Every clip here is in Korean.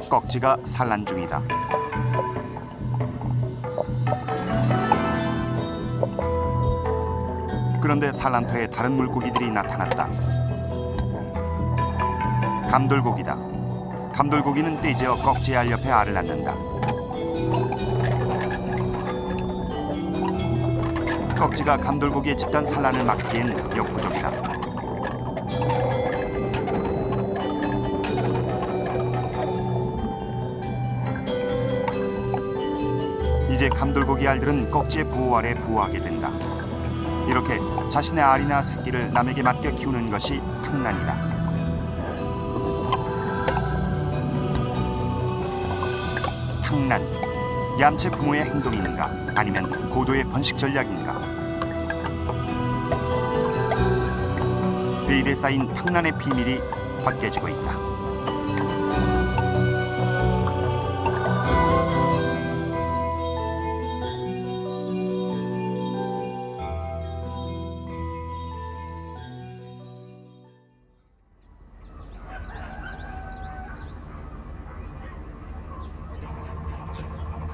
꺽지가 산란 중이다. 그런데 산란터에 다른 물고기들이 나타났다. 감돌고기다. 감돌고기는 떼지어 꺽지 알 옆에 알을 낳는다. 꺽지가 감돌고기의 집단 산란을 막기엔 역부족이다. 이제 감돌고기 알들은 꺽지의 보호 아래 부화하게 된다. 이렇게 자신의 알이나 새끼를 남에게 맡겨 키우는 것이 탕난이다. 탕난, 얌체 부모의 행동인가 아니면 고도의 번식 전략인가? 베일에 쌓인 탕난의 비밀이 벗겨지고 있다.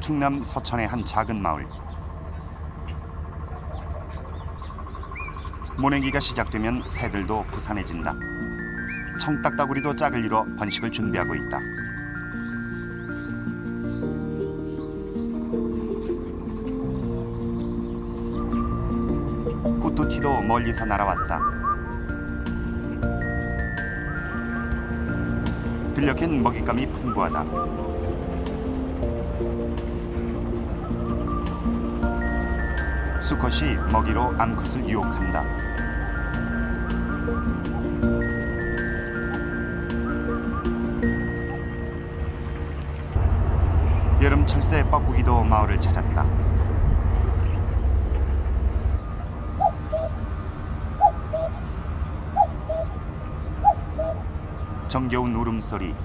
충남 서천의 한 작은 마을. 모내기가 시작되면 새들도 부산해진다. 청딱따구리도 짝을 이뤄 번식을 준비하고 있다. 후투티도 멀리서 날아왔다. 들녘엔 먹잇감이 풍부하다. 수컷이 먹이로 암컷을 유혹한다. 여름 철새 뻐꾸기도 마을을 찾았다. 정겨운 울음소리.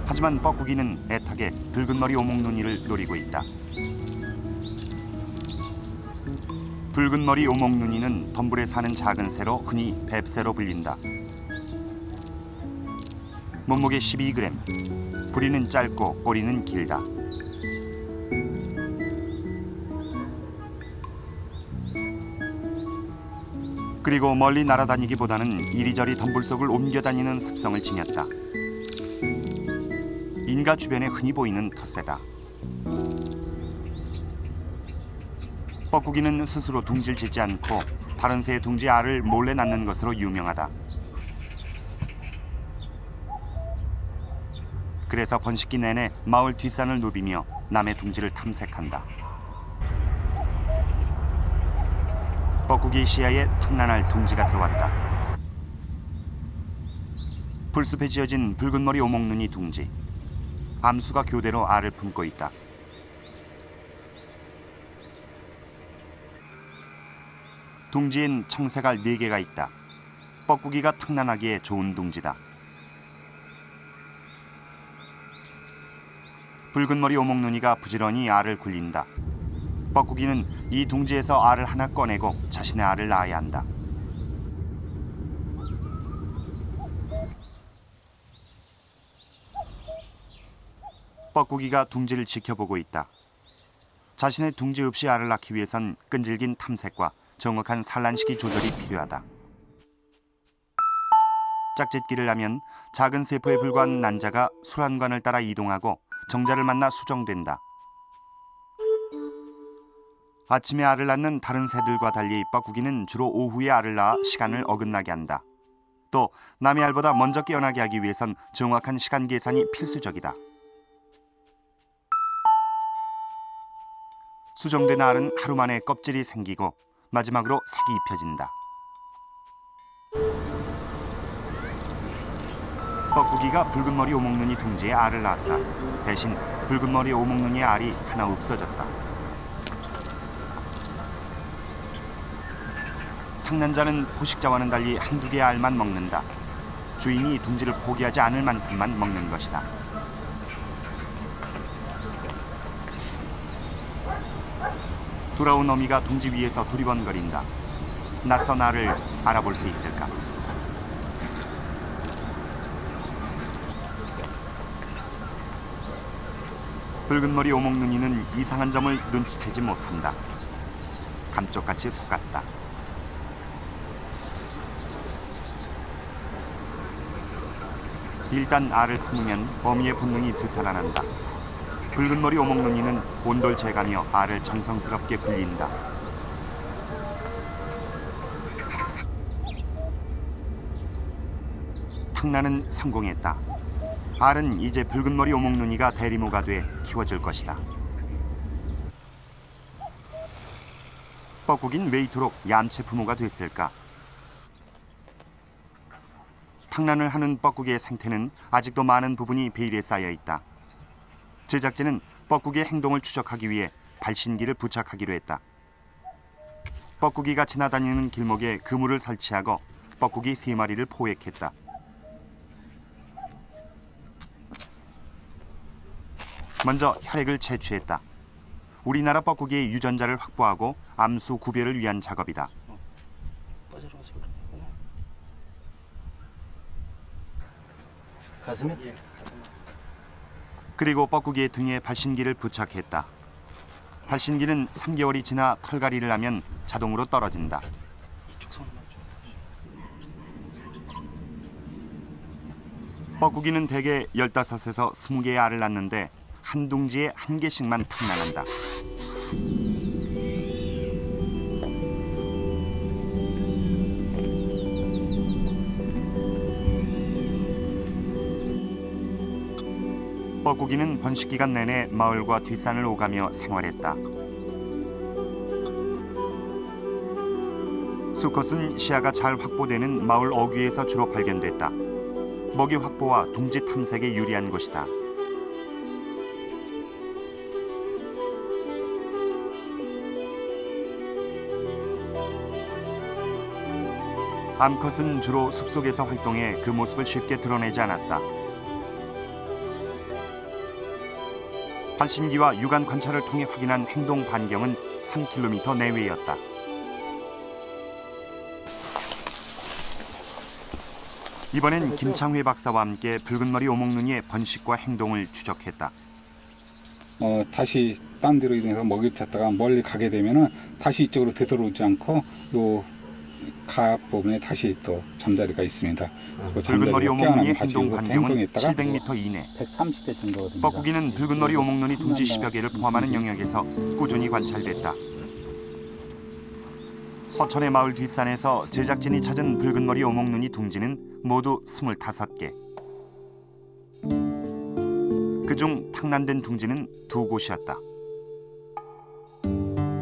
하지만 뻐꾸기는 애타게 붉은 머리 오목눈이를 노리고 있다. 붉은 머리 오목눈이는 덤불에 사는 작은 새로 흔히 뱁새로 불린다. 몸무게 12g, 부리는 짧고 꼬리는 길다. 그리고 멀리 날아다니기보다는 이리저리 덤불 속을 옮겨다니는 습성을 지녔다. 인가 주변에 흔히 보이는 텃새다. 뻐꾸기는 스스로 둥지를 짓지 않고 다른 새의 둥지에 알을 몰래 낳는 것으로 유명하다. 그래서 번식기 내내 마을 뒷산을 누비며 남의 둥지를 탐색한다. 뻐꾸기 시야에 탕난할 둥지가 들어왔다. 풀숲에 지어진 붉은 머리 오목눈이 둥지. 암수가 교대로 알을 품고 있다. 둥지엔 청새가 4개가 있다. 뻐꾸기가 탕난하기에 좋은 둥지다. 붉은 머리 오목눈이가 부지런히 알을 굴린다. 뻐꾸기는 이 둥지에서 알을 하나 꺼내고 자신의 알을 낳아야 한다. 뻐꾸기가 둥지를 지켜보고 있다. 자신의 둥지 없이 알을 낳기 위해선 끈질긴 탐색과 정확한 산란 시기 조절이 필요하다. 짝짓기를 하면 작은 세포에 불과한 난자가 수란관을 따라 이동하고 정자를 만나 수정된다. 아침에 알을 낳는 다른 새들과 달리 뻐꾸기는 주로 오후에 알을 낳아 시간을 어긋나게 한다. 또 남의 알보다 먼저 깨어나게 하기 위해선 정확한 시간 계산이 필수적이다. 수정된 알은 하루 만에 껍질이 생기고 마지막으로 색이 입혀진다. 뻐꾸기가 붉은 머리 오목눈이 둥지에 알을 낳았다. 대신 붉은 머리 오목눈이의 알이 하나 없어졌다. 탕난자는 포식자와는 달리 한두 개의 알만 먹는다. 주인이 둥지를 포기하지 않을 만큼만 먹는 것이다. 돌아온 어미가 둥지 위에서 두리번거린다. 낯선 알을 알아볼 수 있을까? 붉은 머리 오목눈이는 이상한 점을 눈치채지 못한다. 감쪽같이 속았다. 일단 알을 품으면 어미의 본능이 되살아난다. 붉은 머리 오목눈이는 온돌제가며 알을 정성스럽게 굴린다. 탕란은 성공했다. 알은 이제 붉은 머리 오목눈이가 대리모가 돼 키워줄 것이다. 뻐꾸기는 왜 이토록 얌체 부모가 됐을까? 탕란을 하는 뻐꾸기의 상태는 아직도 많은 부분이 베일에 쌓여 있다. 제작진은 뻐꾸기의 행동을 추적하기 위해 발신기를 부착하기로 했다. 뻐꾸기가 지나다니는 길목에 그물을 설치하고 뻐꾸기 3마리를 포획했다. 먼저 혈액을 채취했다. 우리나라 뻐꾸기의 유전자를 확보하고 암수 구별을 위한 작업이다. 가슴에? 그리고 뻐꾸기의 등에 발신기를 부착했다. 발신기는 3개월이 지나 털갈이를 하면 자동으로 떨어진다. 뻐꾸기는 대개 15에서 20개의 알을 낳는데 한 둥지에 1개씩만 탕란한다. 뻐꾸기는 번식 기간 내내 마을과 뒷산을 오가며 생활했다. 수컷은 시야가 잘 확보되는 마을 어귀에서 주로 발견됐다. 먹이 확보와 둥지 탐색에 유리한 곳이다. 암컷은 주로 숲속에서 활동해 그 모습을 쉽게 드러내지 않았다. 발신기와 육안 관찰을 통해 확인한 행동 반경은 3km 내외였다. 이번엔 김창회 박사와 함께 붉은 머리 오목눈이의 번식과 행동을 추적했다. 다시 딴 데로 이동해서 먹이를 찾다가 멀리 가게 되면은 다시 이쪽으로 되돌아오지 않고 요 가 부분에 다시 또 잠자리가 있습니다. 붉은 머리 오목눈이의 행동 반경은 700m 이내. 130대 정도거든요. 뻐꾸기는 붉은 머리 오목눈이 둥지 10여 개를 포함하는 영역에서 꾸준히 관찰됐다. 서천의 마을 뒷산에서 제작진이 찾은 붉은 머리 오목눈이 둥지는 모두 25개. 그중 탕란된 둥지는 2곳이었다.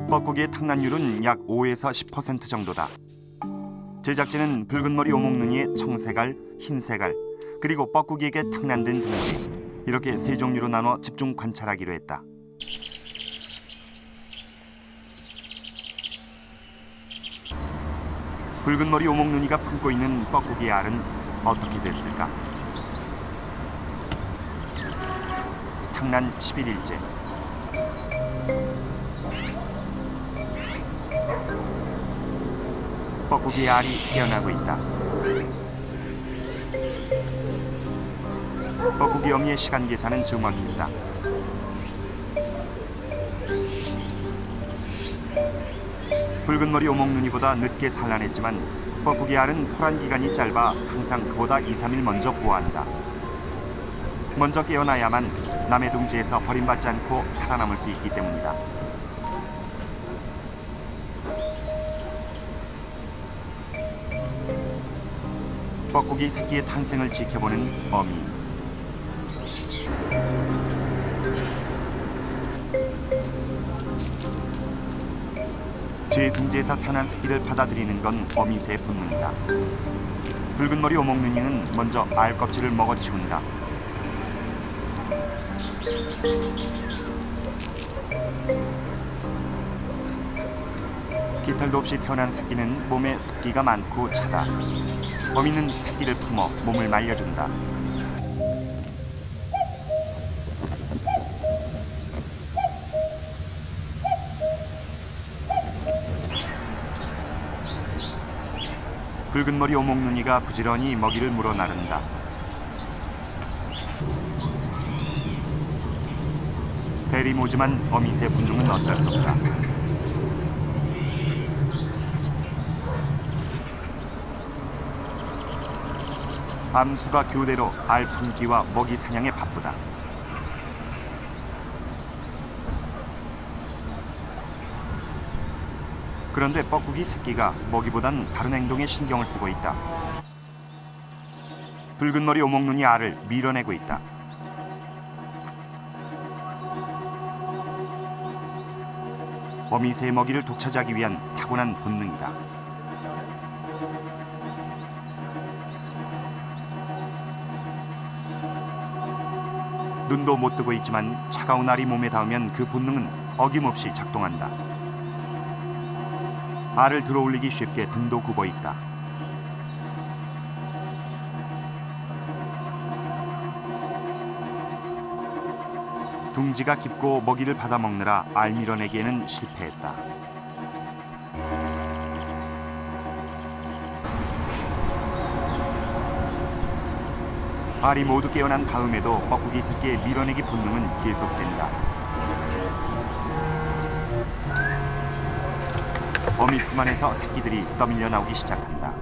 뻐꾸기의 탕란율은 약 5에서 10% 정도다. 제작진은 붉은 머리 오목눈이의 청색알, 흰색알, 그리고 뻐꾸기에게 탕란된 둥지 이렇게 3종류로 나눠 집중 관찰하기로 했다. 붉은 머리 오목눈이가 품고 있는 뻐꾸기의 알은 어떻게 됐을까? 탕란 11일째. 뻐꾸기의 알이 깨어나고 있다. 뻐꾸기 어미의 시간 계산은 정확했다. 붉은 머리 오목눈이보다 늦게 산란했지만 뻐꾸기 알은 포란 기간이 짧아 항상 그보다 2, 3일 먼저 부화한다. 먼저 깨어나야만 남의 둥지에서 버림받지 않고 살아남을 수 있기 때문이다. 뻐꾸기 새끼의 탄생을 지켜보는 어미. 제 둥지에서 태어난 새끼를 받아들이는 건 어미새의 본능이다. 붉은 머리 오목눈이는 먼저 알 껍질을 먹어치운다. 깃털도 없이 태어난 새끼는 몸에 습기가 많고 차다. 어미는 새끼를 품어 몸을 말려준다. 붉은 머리 오목눈이가 부지런히 먹이를 물어 나른다. 대리모지만 어미새 본능은 어쩔 수 없다. 암수가 교대로 알 품기와 먹이 사냥에 바쁘다. 그런데 뻐꾸기 새끼가 먹이보단 다른 행동에 신경을 쓰고 있다. 붉은 머리 오목눈이 알을 밀어내고 있다. 어미새의 먹이를 독차지하기 위한 타고난 본능이다. 눈도 못 뜨고 있지만 차가운 알이 몸에 닿으면 그 본능은 어김없이 작동한다. 알을 들어올리기 쉽게 등도 굽어 있다. 둥지가 깊고 먹이를 받아 먹느라 알 밀어내기에는 실패했다. 알이 모두 깨어난 다음에도 뻐꾸기 새끼의 밀어내기 본능은 계속된다. 어미 품 안에서 새끼들이 떠밀려 나오기 시작한다.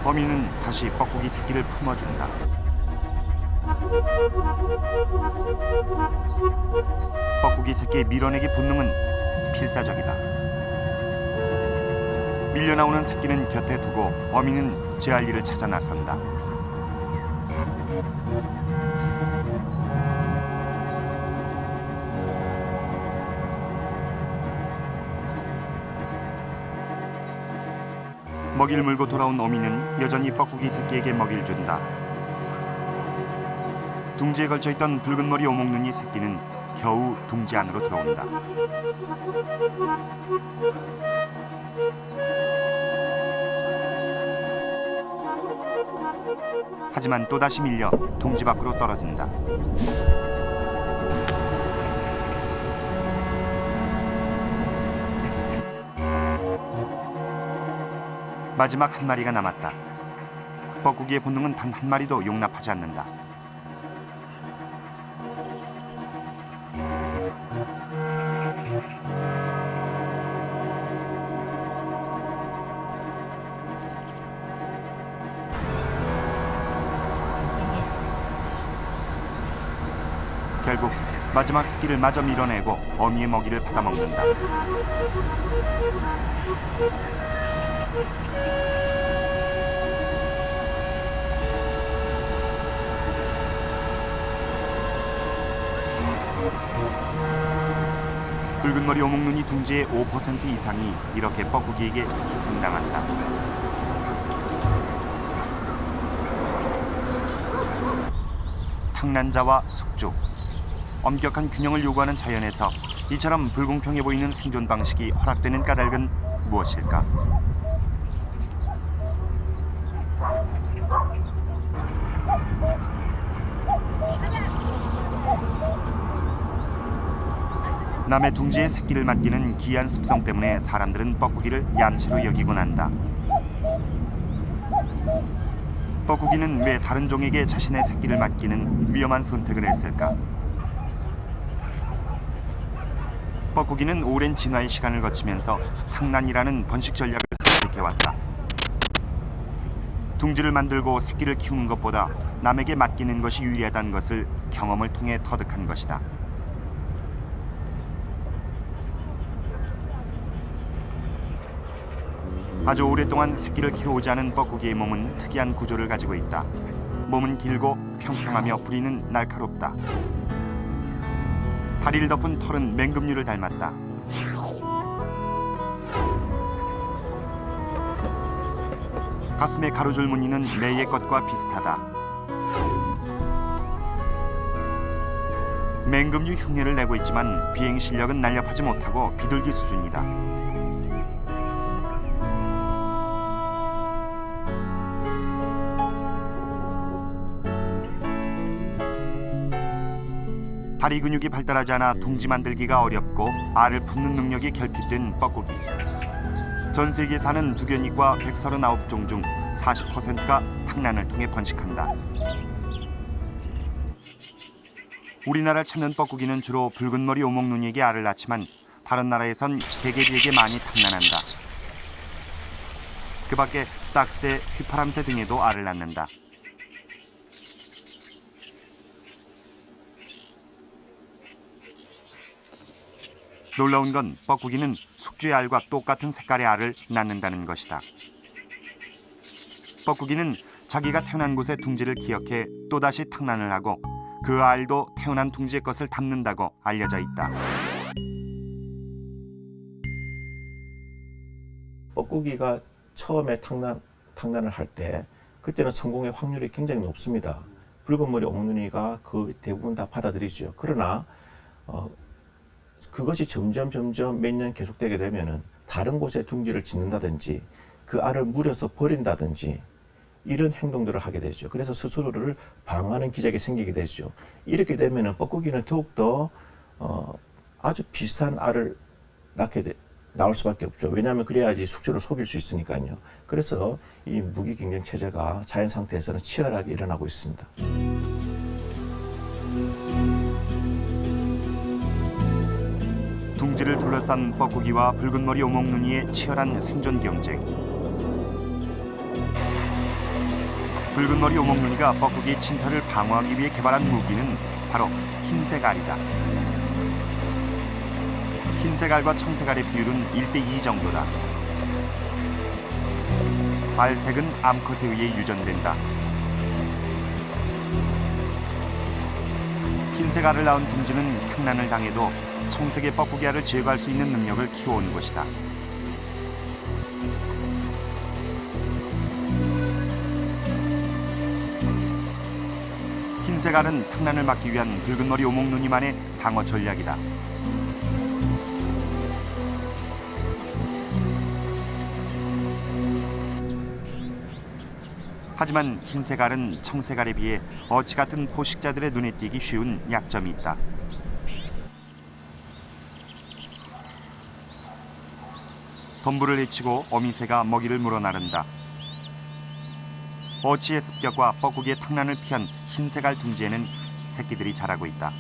어미는 다시 뻐꾸기 새끼를 품어준다. 뻐꾸기 새끼의 밀어내기 본능은 필사적이다. 밀려나오는 새끼는 곁에 두고 어미는 제 할 일을 찾아 나선다. 먹이를 물고 돌아온 어미는 여전히 뻐꾸기 새끼에게 먹이를 준다. 둥지에 걸쳐있던 붉은 머리 오목눈이 새끼는 겨우 둥지 안으로 들어온다. 하지만 또다시 밀려 둥지 밖으로 떨어진다. 마지막 한 마리가 남았다. 뻐꾸기의 본능은 단 한 마리도 용납하지 않는다. 결국 마지막 새끼를 마저 밀어내고 어미의 먹이를 받아먹는다. 붉은 머리 오목눈이 둥지의 5% 이상이 이렇게 뻐꾸기에게 희생당한다. 탕난자와 숙주, 엄격한 균형을 요구하는 자연에서 이처럼 불공평해 보이는 생존 방식이 허락되는 까닭은 무엇일까? 남의 둥지에 새끼를 맡기는 기이한 습성 때문에 사람들은 뻐꾸기를 얌체로 여기곤 한다. 뻐꾸기는 왜 다른 종에게 자신의 새끼를 맡기는 위험한 선택을 했을까? 뻐꾸기는 오랜 진화의 시간을 거치면서 탕난이라는 번식 전략을 선택해왔다. 둥지를 만들고 새끼를 키우는 것보다 남에게 맡기는 것이 유리하다는 것을 경험을 통해 터득한 것이다. 아주 오랫동안 새끼를 키워오지 않은 뻐꾸기의 몸은 특이한 구조를 가지고 있다. 몸은 길고 평평하며 부리는 날카롭다. 다리를 덮은 털은 맹금류를 닮았다. 가슴의 가로줄 무늬는 매의 것과 비슷하다. 맹금류 흉내를 내고 있지만 비행 실력은 날렵하지 못하고 비둘기 수준이다. 다리 근육이 발달하지 않아 둥지 만들기가 어렵고 알을 품는 능력이 결핍된 뻐꾸기. 전 세계에 사는 두견익과 139종 중 40%가 탕난을 통해 번식한다. 우리나라를 찾는 뻐꾸기는 주로 붉은 머리 오목눈이에게 알을 낳지만 다른 나라에선 개개비에게 많이 탕난한다. 그 밖에 딱새, 휘파람새 등에도 알을 낳는다. 놀라운 건 뻐꾸기는 숙주의 알과 똑같은 색깔의 알을 낳는다는 것이다. 뻐꾸기는 자기가 태어난 곳의 둥지를 기억해 또다시 탕난을 하고 그 알도 태어난 둥지의 것을 담는다고 알려져 있다. 뻐꾸기가 처음에 탕난을 할 때 그때는 성공의 확률이 굉장히 높습니다. 붉은 머리 옥눈이가 그 대부분 다 받아들이죠. 그러나 그것이 점점 몇 년 계속되게 되면은 다른 곳에 둥지를 짓는다든지 그 알을 물에서 버린다든지 이런 행동들을 하게 되죠. 그래서 스스로를 방어하는 기적이 생기게 되죠. 이렇게 되면은 뻐꾸기는 더욱더 아주 비슷한 알을 나올 수밖에 없죠. 왜냐하면 그래야지 숙주를 속일 수 있으니까요. 그래서 이 무기경쟁 체제가 자연 상태에서는 치열하게 일어나고 있습니다. 둥지를 둘러싼 뻐꾸기와 붉은 머리 오목눈이의 치열한 생존 경쟁. 붉은 머리 오목눈이가 뻐꾸기의 침탈을 방어하기 위해 개발한 무기는 바로 흰색 알이다. 흰색 알과 청색 알의 비율은 1:2 정도다. 알색은 암컷에 의해 유전된다. 흰색 알을 낳은 둥지는 탕난을 당해도 청색의 뻐꾸기 알을 제거할 수 있는 능력을 키워온 것이다. 흰색 알은 탕난을 막기 위한 붉은 머리 오목눈이만의 방어 전략이다. 하지만 흰색 알은 청색 알에 비해 어치 같은 포식자들의 눈에 띄기 쉬운 약점이 있다. 덤불을 헤치고 어미새가 먹이를 물어 나른다. 어치의 습격과 뻐꾸기의 탕난을 피한 흰색 알 둥지에는 새끼들이 자라고 있다.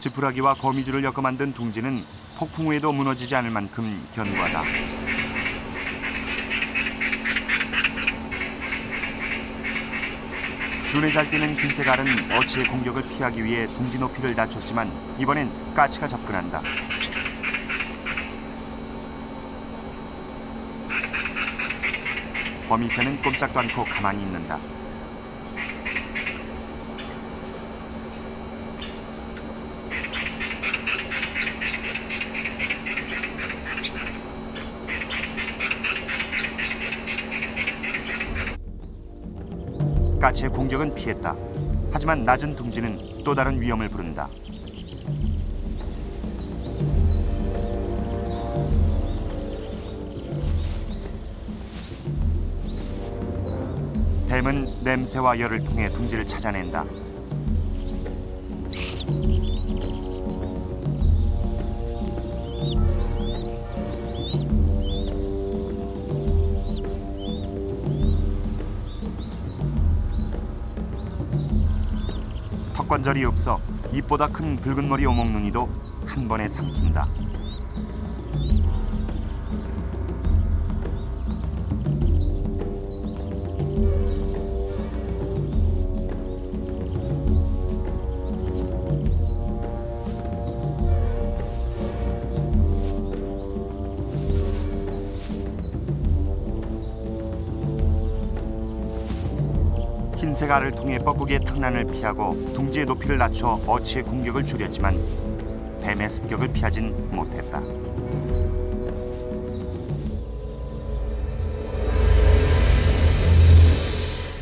지푸라기와 거미줄을 엮어 만든 둥지는 폭풍 후에도 무너지지 않을 만큼 견고하다. 눈에 잘 띄는 흰색 알은 어치의 공격을 피하기 위해 둥지 높이를 낮췄지만 이번엔 까치가 접근한다. 어미새는 꼼짝도 않고 가만히 있는다. 까치의 공격은 피했다. 하지만 낮은 둥지는 또 다른 위험을 부른다. 뱀은 냄새와 열을 통해 둥지를 찾아낸다. 턱관절이 없어 입보다 큰 붉은 머리 오목눈이도 한 번에 삼킨다. 흰색 알을 통해 뻐꾸기의 탕난을 피하고 둥지의 높이를 낮춰 어치의 공격을 줄였지만 뱀의 습격을 피하진 못했다.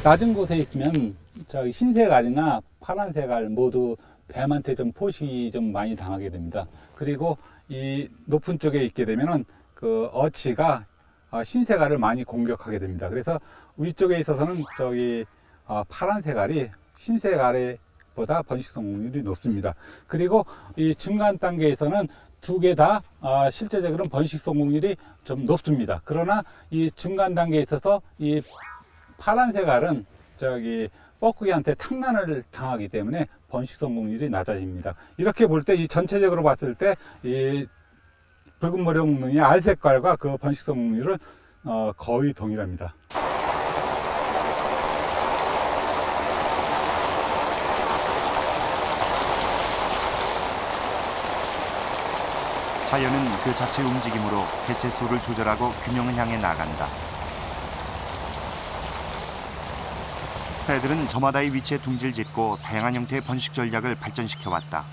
낮은 곳에 있으면 저 흰색 알이나 파란색 알 모두 뱀한테 좀 포식이 좀 많이 당하게 됩니다. 그리고 이 높은 쪽에 있게 되면은 그 어치가 흰색 알을 많이 공격하게 됩니다. 그래서 위쪽에 있어서는 저기 파란색 알이 흰색 알의 보다 번식 성공률이 높습니다. 그리고 이 중간 단계에서는 두 개 다 실제적으로는 번식 성공률이 좀 높습니다. 그러나 이 중간 단계에 있어서 이 파란색 알은 뻐꾸기한테 탕난을 당하기 때문에 번식 성공률이 낮아집니다. 이렇게 볼 때 이 전체적으로 봤을 때 이 붉은 머리 옥눈이 알 색깔과 그 번식 성공률은 거의 동일합니다. 자연은 그 자체 움직임으로 개체 수를 조절하고 균형을 향해 나간다. 새들은 저마다의 위치에 둥지를 짓고 다양한 형태의 번식 전략을 발전시켜왔다.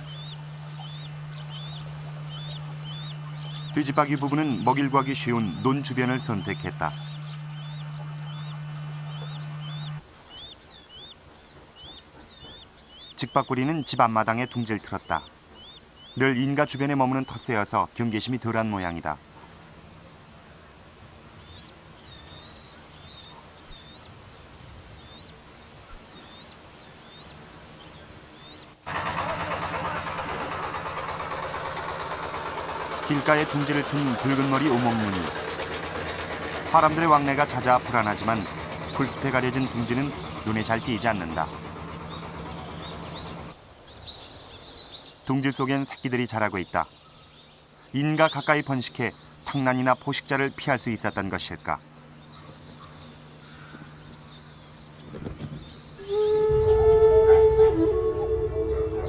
돼지박이 부부는 먹일 구하기 쉬운 논 주변을 선택했다. 직박구리는 집 앞마당에 둥지를 틀었다. 늘 인가 주변에 머무는 텃새여서 경계심이 덜한 모양이다. 길가에 둥지를 튼 붉은 머리 오목눈이. 사람들의 왕래가 잦아 불안하지만 풀숲에 가려진 둥지는 눈에 잘 띄지 않는다. 둥지 속엔 새끼들이 자라고 있다. 인가 가까이 번식해 탕난이나 포식자를 피할 수 있었던 것일까?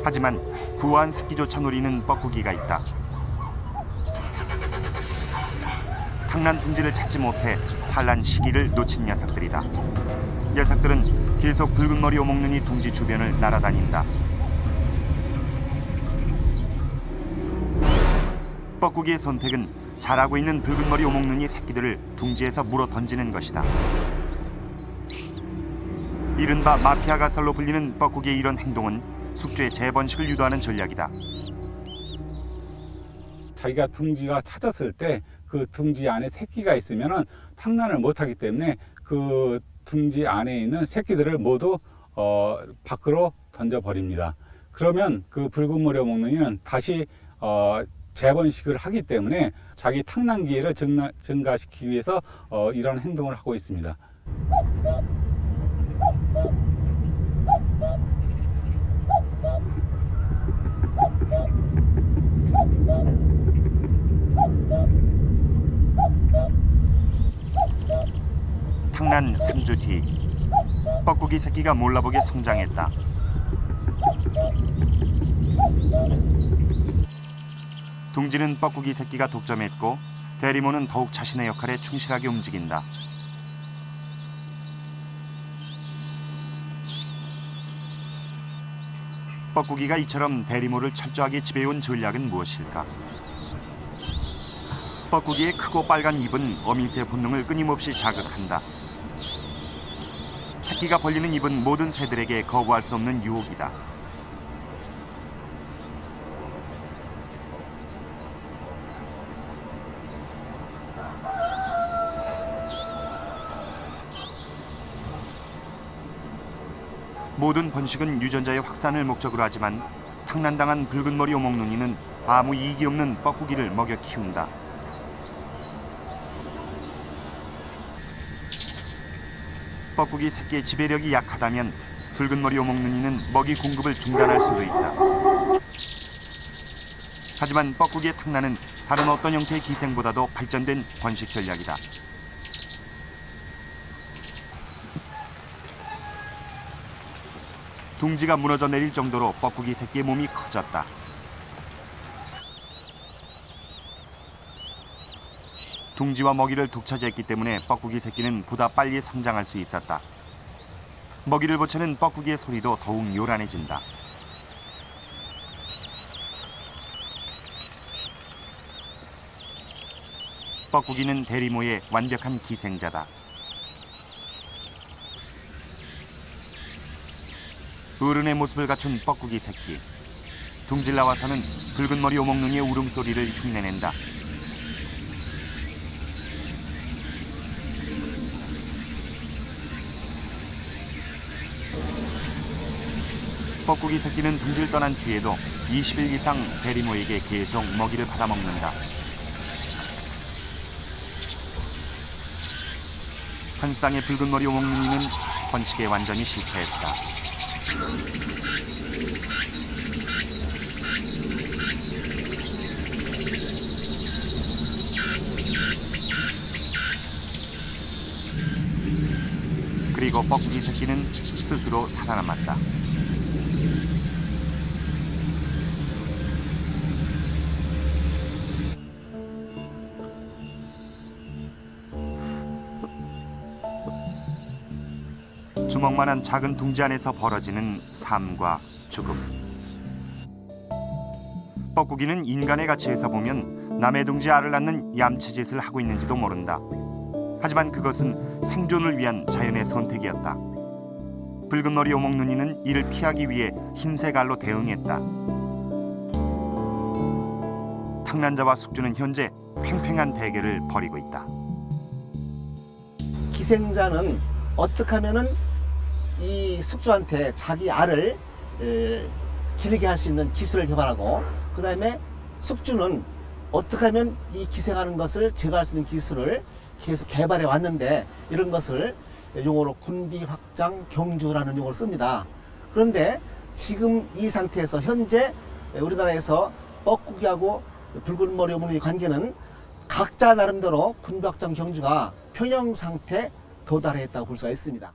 하지만 부화한 새끼조차 노리는 뻐꾸기가 있다. 탕난 둥지를 찾지 못해 산란 시기를 놓친 녀석들이다. 녀석들은 계속 붉은 머리 오목눈이 둥지 주변을 날아다닌다. 뻐꾸기의 선택은 자라고 있는 붉은 머리 오목눈이 새끼들을 둥지에서 물어 던지는 것이다. 이른바 마피아 가설로 불리는 뻐꾸기의 이런 행동은 숙주의 재번식을 유도하는 전략이다. 자기가 둥지가 찾았을 때 그 둥지 안에 새끼가 있으면은 탕난을 못하기 때문에 그 둥지 안에 있는 새끼들을 모두 밖으로 던져버립니다. 그러면 그 붉은 머리 오목눈이는 다시 재번식을 하기 때문에 자기 탕난 기회를 증가시키기 위해서 이런 행동을 하고 있습니다. 탕난 3주 뒤, 뻐꾸기 새끼가 몰라보게 성장했다. 둥지는 뻐꾸기 새끼가 독점했고 대리모는 더욱 자신의 역할에 충실하게 움직인다. 뻐꾸기가 이처럼 대리모를 철저하게 지배해온 전략은 무엇일까? 뻐꾸기의 크고 빨간 입은 어미새 본능을 끊임없이 자극한다. 새끼가 벌리는 입은 모든 새들에게 거부할 수 없는 유혹이다. 모든 번식은 유전자의 확산을 목적으로 하지만 탕난당한 붉은 머리 오목눈이는 아무 이익이 없는 뻐꾸기를 먹여 키운다. 뻐꾸기 새끼의 지배력이 약하다면 붉은 머리 오목눈이는 먹이 공급을 중단할 수도 있다. 하지만 뻐꾸기의 탕난은 다른 어떤 형태의 기생보다도 발전된 번식 전략이다. 둥지가 무너져 내릴 정도로 뻐꾸기 새끼의 몸이 커졌다. 둥지와 먹이를 독차지했기 때문에 뻐꾸기 새끼는 보다 빨리 성장할 수 있었다. 먹이를 보채는 뻐꾸기의 소리도 더욱 요란해진다. 뻐꾸기는 대리모의 완벽한 기생자다. 어른의 모습을 갖춘 뻐꾸기 새끼. 둥질 나와서는 붉은 머리 오목눈이의 울음소리를 흉내낸다. 뻐꾸기 새끼는 둥지를 떠난 뒤에도 20일 이상 대리모에게 계속 먹이를 받아먹는다. 한 쌍의 붉은 머리 오목눈이는 번식에 완전히 실패했다. 그리고 뻐꾸기 새끼는 스스로 살아남았다. 주먹만한 작은 둥지 안에서 벌어지는 삶과 죽음. 뻐꾸기는 인간의 가치에서 보면 남의 둥지 알을 낳는 얌체짓을 하고 있는지도 모른다. 하지만 그것은 생존을 위한 자연의 선택이었다. 붉은 머리 오목눈이는 이를 피하기 위해 흰색 알로 대응했다. 탕난자와 숙주는 현재 팽팽한 대결을 벌이고 있다. 기생자는 어떻게 하면은 이 숙주한테 자기 알을 기르게 할 수 있는 기술을 개발하고, 그 다음에 숙주는 어떻게 하면 이 기생하는 것을 제거할 수 있는 기술을 계속 개발해 왔는데, 이런 것을 용어로 군비 확장 경주라는 용어를 씁니다. 그런데 지금 이 상태에서 현재 우리나라에서 뻐꾸기하고 붉은 머리 오목눈이 관계는 각자 나름대로 군비 확장 경주가 평형 상태 도달했다고 볼 수가 있습니다.